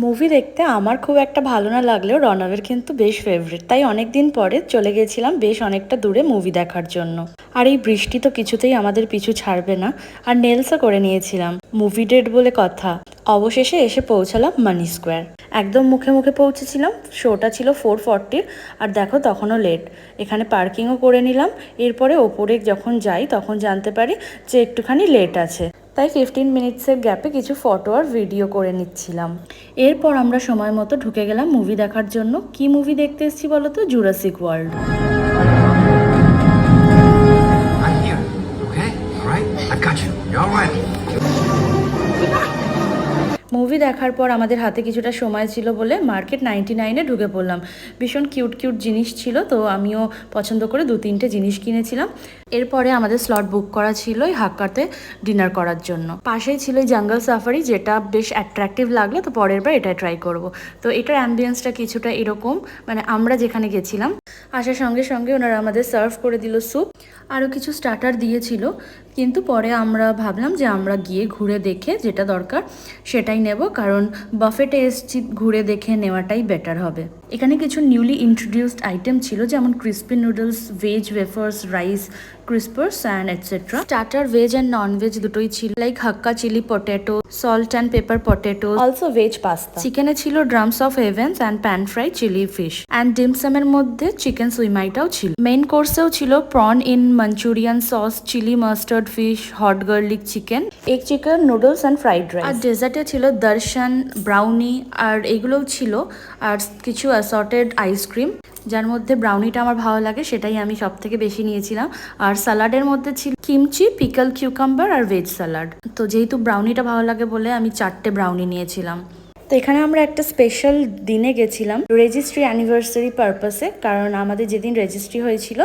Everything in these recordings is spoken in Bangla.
মুভি দেখতে আমার খুব একটা ভালো না লাগলেও রণবের কিন্তু বেশ ফেভারিট, তাই অনেক দিন পরে চলে গেছিলাম বেশ অনেকটা দূরে মুভি দেখার জন্য। আর এই বৃষ্টি তো কিছুতেই আমাদের পিছু ছাড়বে না, আর নেলসও করে নিয়েছিলাম। মুভি ডেট বলে কথা, অবশেষে এসে পৌঁছালাম মানি স্কোয়ার। একদম মুখে মুখে পৌঁছেছিলাম। শোটা ছিল 4:40, আর দেখো তখনও লেট। এখানে পার্কিংও করে নিলাম। এরপরে ওপরে যখন যাই তখন জানতে পারি যে একটুখানি লেট আছে, তাই 15 মিনিটসের গ্যাপে কিছু ফটো আর ভিডিও করে নিচ্ছিলাম। এরপর আমরা সময় মতো ঢুকে গেলাম মুভি দেখার জন্য। কি মুভি দেখতে এসেছি বলো তো? Jurassic world. I'm here, okay? All right? I've got you. You're all right. Movie দেখার পর আমাদের হাতে কিছুটা সময় ছিল বলে মার্কেট 99-এ ঢুকে পড়লাম। ভীষণ কিউট কিউট জিনিস ছিল, তো আমিও পছন্দ করে 2-3টে জিনিস কিনেছিলাম। এরপরে আমাদের স্লট বুক করা ছিল এই হাক্কাতে ডিনার করার জন্য। পাশেই ছিল এই জঙ্গল সাফারি, যেটা বেশ অ্যাট্রাকটিভ লাগলো, তো পরের বার এটা ট্রাই করব। তো এটার অ্যাম্বিয়েন্সটা কিছুটা এরকম, মানে আমরা যেখানে গেছিলাম আসার সঙ্গে সঙ্গে ওনারা আমাদের সার্ভ করে দিল স্যুপ, আরও কিছু স্টার্টার দিয়েছিল। কিন্তু পরে আমরা ভাবলাম যে আমরা গিয়ে ঘুরে দেখে যেটা দরকার সেটাই নেব, কারণ বাফেটে এসছি, ঘুরে দেখে নেওয়াটাই বেটার হবে। এখানে কিছু নিউলি ইন্ট্রোডিউসড আইটেম ছিল, যেমন crispy noodles, veg wafers, rice crispers and etcetera. Starter veg and non veg দুটোই ছিল, like Hakka chilli potato, salt and pepper potato, also veg pasta. চিকেনে ছিল drums of heavens and pan fry chilli fish, and ডিমসামের মধ্যে চিকেন সুইমাইটাও ছিল। মেইন কোর্সেও ছিল prawn in Manchurian sauce, chilli mustard fish, hot garlic chicken, egg chicken, noodles and fried rice. আর ডেজার্টে ছিল দর্শন, ব্রাউনি, আর এগুলোও ছিল, আর কিছু অ্যাসর্টেড আইসক্রিম, যার মধ্যে ব্রাউনিটা আমার ভালো লাগে, সেটাই আমি সব থেকে বেশি নিয়েছিলাম। আর সালাডের মধ্যে ছিল কিমচি, পিকল, কিউকাম্বার আর ভেজ সালাড। তো যেহেতু ব্রাউনিটা ভালো লাগে বলে আমি 4টে ব্রাউনি নিয়েছিলাম। তো এখানে আমরা একটা স্পেশাল দিনে গেছিলাম রেজিস্ট্রি অ্যানিভার্সারি পারপাসে, কারণ আমাদের যেদিন রেজিস্ট্রি হয়েছিল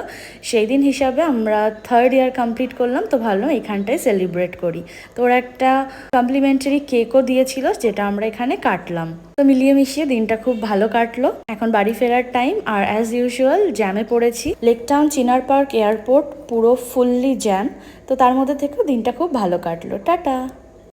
সেই দিন হিসাবে আমরা 3rd ইয়ার কমপ্লিট করলাম, তো ভাবলাম এখানটায় সেলিব্রেট করি। তো ওরা একটা কমপ্লিমেন্টারি কেকও দিয়েছিল, যেটা আমরা এখানে কাটলাম। তো মিলিয়ে মিশিয়ে দিনটা খুব ভালো কাটলো। এখন বাড়ি ফেরার টাইম, আর অ্যাজ ইউজুয়াল জ্যামে পড়েছি। লেক টাউন, চিনার পার্ক, এয়ারপোর্ট পুরো ফুললি জ্যাম, তো তার মধ্যে থেকেও দিনটা খুব ভালো কাটলো। টাটা।